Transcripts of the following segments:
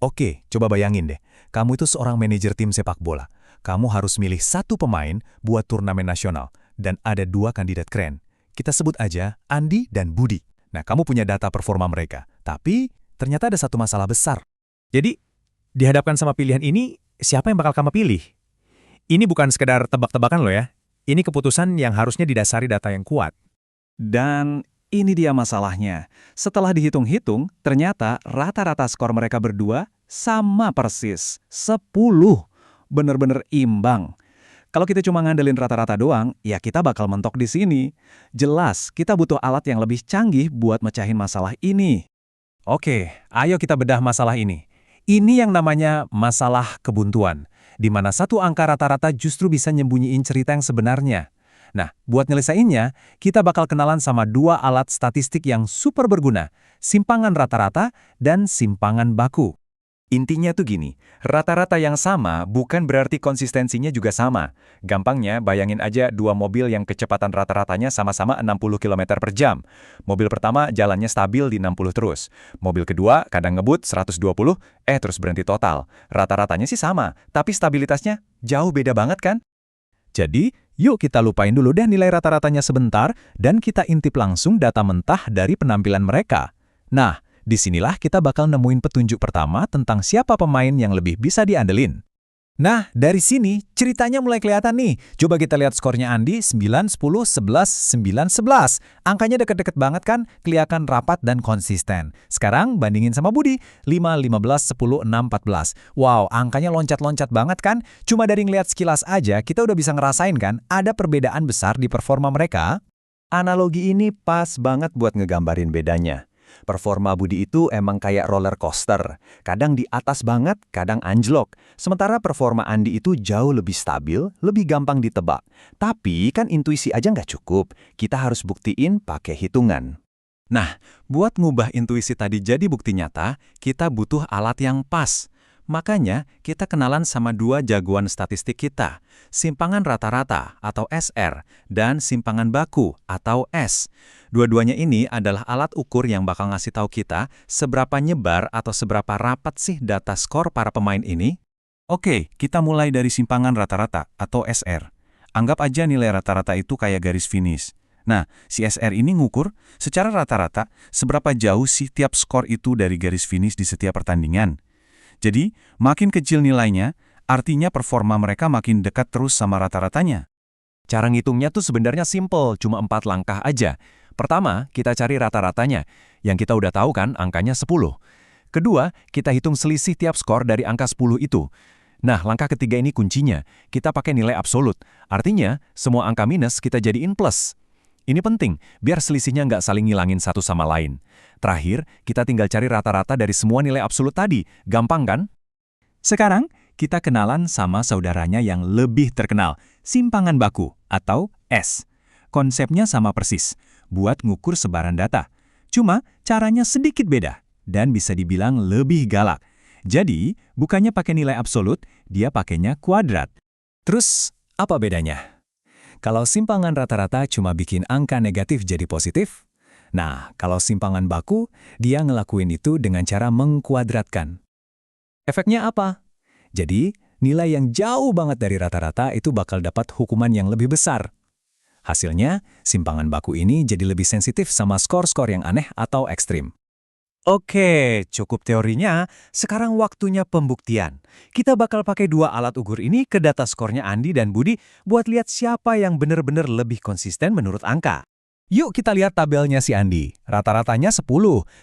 Oke, coba bayangin deh. Kamu itu seorang manajer tim sepak bola. Kamu harus milih satu pemain buat turnamen nasional. Dan ada dua kandidat keren. Kita sebut aja Andi dan Budi. Nah, kamu punya data performa mereka. Tapi, ternyata ada satu masalah besar. Jadi, dihadapkan sama pilihan ini, siapa yang bakal kamu pilih? Ini bukan sekedar tebak-tebakan loh ya. Ini keputusan yang harusnya didasari data yang kuat. Dan ini dia masalahnya. Setelah dihitung-hitung, ternyata rata-rata skor mereka berdua sama persis. 10. Bener-bener imbang. Kalau kita cuma ngandelin rata-rata doang, ya kita bakal mentok di sini. Jelas, kita butuh alat yang lebih canggih buat mecahin masalah ini. Oke, ayo kita bedah masalah ini. Ini yang namanya masalah kebuntuan, di mana satu angka rata-rata justru bisa nyembunyiin cerita yang sebenarnya. Nah, buat nyelesainnya, kita bakal kenalan sama dua alat statistik yang super berguna, simpangan rata-rata dan simpangan baku. Intinya tuh gini, rata-rata yang sama bukan berarti konsistensinya juga sama. Gampangnya, bayangin aja dua mobil yang kecepatan rata-ratanya sama-sama 60 km per jam. Mobil pertama jalannya stabil di 60 terus. Mobil kedua kadang ngebut 120, terus berhenti total. Rata-ratanya sih sama, tapi stabilitasnya jauh beda banget kan? Jadi, yuk kita lupain dulu deh nilai rata-ratanya sebentar dan kita intip langsung data mentah dari penampilan mereka. Nah, disinilah kita bakal nemuin petunjuk pertama tentang siapa pemain yang lebih bisa diandelin. Nah, dari sini ceritanya mulai kelihatan nih. Coba kita lihat skornya Andi 9, 10, 11, 9, 11. Angkanya deket-deket banget kan, kelihatan rapat dan konsisten. Sekarang bandingin sama Budi, 5, 15, 10, 6, 14. Wow, angkanya loncat-loncat banget kan? Cuma dari ngeliat sekilas aja, kita udah bisa ngerasain kan, ada perbedaan besar di performa mereka. Analogi ini pas banget buat ngegambarin bedanya. Performa Budi itu emang kayak roller coaster. Kadang di atas banget, kadang anjlok. Sementara performa Andi itu jauh lebih stabil, lebih gampang ditebak. Tapi kan intuisi aja nggak cukup. Kita harus buktiin pakai hitungan. Nah, buat ngubah intuisi tadi jadi bukti nyata, kita butuh alat yang pas. Makanya, kita kenalan sama dua jagoan statistik kita, simpangan rata-rata atau SR, dan simpangan baku atau S. Dua-duanya ini adalah alat ukur yang bakal ngasih tahu kita seberapa nyebar atau seberapa rapat sih data skor para pemain ini. Oke, kita mulai dari simpangan rata-rata atau SR. Anggap aja nilai rata-rata itu kayak garis finish. Nah, si SR ini ngukur secara rata-rata seberapa jauh sih tiap skor itu dari garis finish di setiap pertandingan. Jadi, makin kecil nilainya, artinya performa mereka makin dekat terus sama rata-ratanya. Cara ngitungnya tuh sebenarnya simple, cuma 4 langkah aja. Pertama, kita cari rata-ratanya, yang kita udah tahu kan angkanya 10. Kedua, kita hitung selisih tiap skor dari angka 10 itu. Nah, langkah ketiga ini kuncinya, kita pakai nilai absolut. Artinya, semua angka minus kita jadiin plus. Ini penting, biar selisihnya nggak saling ngilangin satu sama lain. Terakhir, kita tinggal cari rata-rata dari semua nilai absolut tadi. Gampang kan? Sekarang, kita kenalan sama saudaranya yang lebih terkenal, simpangan baku atau S. Konsepnya sama persis, buat ngukur sebaran data. Cuma, caranya sedikit beda, dan bisa dibilang lebih galak. Jadi, bukannya pakai nilai absolut, dia pakainya kuadrat. Terus, apa bedanya? Kalau simpangan rata-rata cuma bikin angka negatif jadi positif, nah, kalau simpangan baku, dia ngelakuin itu dengan cara mengkuadratkan. Efeknya apa? Jadi, nilai yang jauh banget dari rata-rata itu bakal dapat hukuman yang lebih besar. Hasilnya, simpangan baku ini jadi lebih sensitif sama skor-skor yang aneh atau ekstrim. Oke, cukup teorinya. Sekarang waktunya pembuktian. Kita bakal pakai dua alat ukur ini ke data skornya Andi dan Budi buat lihat siapa yang benar-benar lebih konsisten menurut angka. Yuk kita lihat tabelnya si Andi. Rata-ratanya 10.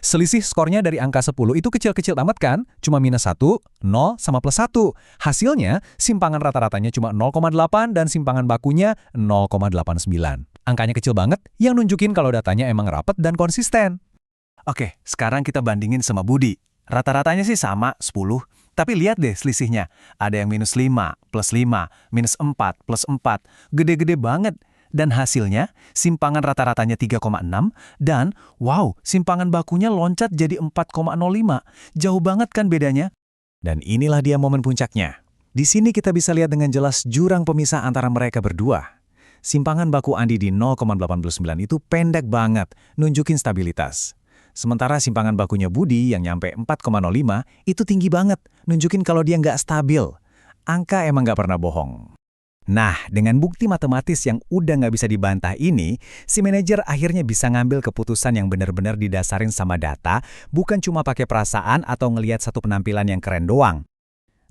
Selisih skornya dari angka 10 itu kecil-kecil amat kan? Cuma minus 1, 0, sama plus 1. Hasilnya, simpangan rata-ratanya cuma 0,8 dan simpangan bakunya 0,89. Angkanya kecil banget yang nunjukin kalau datanya emang rapat dan konsisten. Oke, sekarang kita bandingin sama Budi. Rata-ratanya sih sama, 10. Tapi lihat deh selisihnya. Ada yang minus 5, plus 5, minus 4, plus 4. Gede-gede banget. Dan hasilnya, simpangan rata-ratanya 3,6 dan, wow, simpangan bakunya loncat jadi 4,05. Jauh banget kan bedanya? Dan inilah dia momen puncaknya. Di sini kita bisa lihat dengan jelas jurang pemisah antara mereka berdua. Simpangan baku Andi di 0,89 itu pendek banget, nunjukin stabilitas. Sementara simpangan bakunya Budi yang nyampe 4,05 itu tinggi banget, nunjukin kalau dia nggak stabil. Angka emang nggak pernah bohong. Nah, dengan bukti matematis yang udah nggak bisa dibantah ini, si manajer akhirnya bisa ngambil keputusan yang benar-benar didasarin sama data, bukan cuma pakai perasaan atau ngelihat satu penampilan yang keren doang.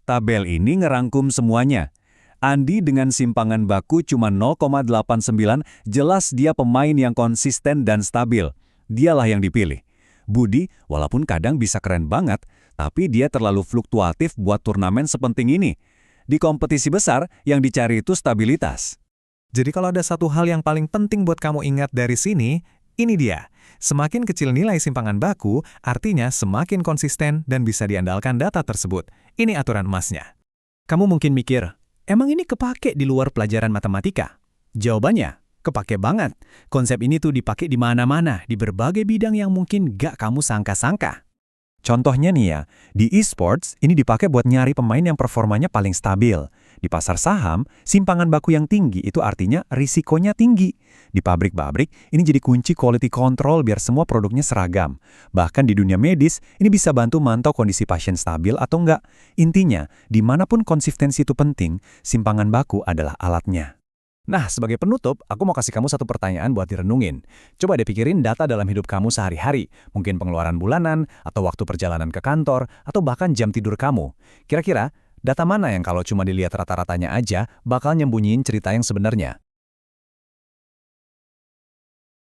Tabel ini ngerangkum semuanya. Andi dengan simpangan baku cuma 0,89, jelas dia pemain yang konsisten dan stabil. Dialah yang dipilih. Budi, walaupun kadang bisa keren banget, tapi dia terlalu fluktuatif buat turnamen sepenting ini. Di kompetisi besar, yang dicari itu stabilitas. Jadi kalau ada satu hal yang paling penting buat kamu ingat dari sini, ini dia. Semakin kecil nilai simpangan baku, artinya semakin konsisten dan bisa diandalkan data tersebut. Ini aturan emasnya. Kamu mungkin mikir, emang ini kepake di luar pelajaran matematika? Jawabannya, kepake banget. Konsep ini tuh dipakai di mana-mana, di berbagai bidang yang mungkin gak kamu sangka-sangka. Contohnya nih ya, di e-sports ini dipakai buat nyari pemain yang performanya paling stabil. Di pasar saham, simpangan baku yang tinggi itu artinya risikonya tinggi. Di pabrik-pabrik, ini jadi kunci quality control biar semua produknya seragam. Bahkan di dunia medis, ini bisa bantu mantau kondisi pasien stabil atau enggak. Intinya, dimanapun konsistensi itu penting, simpangan baku adalah alatnya. Nah, sebagai penutup, aku mau kasih kamu satu pertanyaan buat direnungin. Coba deh pikirin data dalam hidup kamu sehari-hari, mungkin pengeluaran bulanan, atau waktu perjalanan ke kantor, atau bahkan jam tidur kamu. Kira-kira, data mana yang kalau cuma dilihat rata-ratanya aja, bakal nyembunyiin cerita yang sebenarnya?